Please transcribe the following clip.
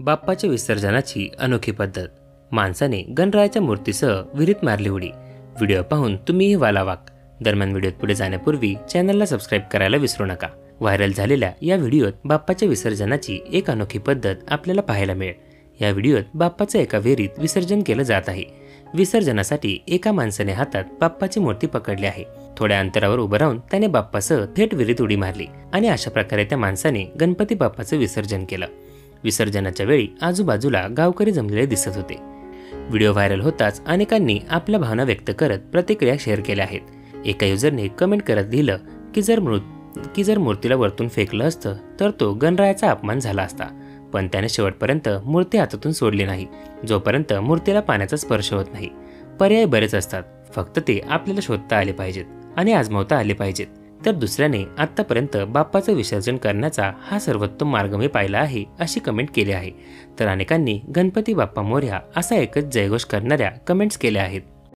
बाप्पाच्या विसर्जनाची अनोखी पद्धत. माणसाने गणरायाच्या मूर्तीसह विहिरीत मारली उडी. व्हिडिओ पाहून तुम्हीही वालावाक. दरम्यान व्हिडिओत पुढे जाण्यापूर्वी चॅनलला सबस्क्राईब करायला विसरू नका. व्हायरल झालेल्या या व्हिडिओत बाप्पाच्या विसर्जनाची एक अनोखी पद्धत आपल्याला पाहायला मिळेल. या व्हिडिओत बाप्पाचं एका विहिरीत विसर्जन केलं जात आहे. विसर्जनासाठी एका माणसाने हातात बाप्पाची मूर्ती पकडली आहे. थोड्या अंतरावर उभं राहून त्याने बाप्पासह थेट विहिरीत उडी मारली आणि अशा प्रकारे त्या माणसाने गणपती बाप्पाचं विसर्जन केलं. विसर्जनाच्या वेळी आजूबाजूला गावकरी जमलेले दिसत होते. व्हिडिओ व्हायरल होताच अनेकांनी आपल्या भावना व्यक्त करत प्रतिक्रिया शेअर केल्या आहेत. एका युजरने कमेंट करत लिहिलं की जर मूर्तीला वरतून फेकलं असतं तर तो गणरायाचा अपमान झाला असता, पण त्याने शेवटपर्यंत मूर्ती हातातून सोडली नाही, जोपर्यंत मूर्तीला पाण्याचा स्पर्श होत नाही. पर्याय बरेच असतात, फक्त ते आपल्याला शोधता आले पाहिजेत आणि आजमावता आले पाहिजेत. तर दुसऱ्याने आत्तापर्यंत बाप्पाचं विसर्जन करण्याचा हा सर्वोत्तम मार्ग मी पाहिला आहे अशी कमेंट केली आहे. तर अनेकांनी गणपती बाप्पा मोरया असा एकच जयघोष करणाऱ्या कमेंट्स केल्या आहेत.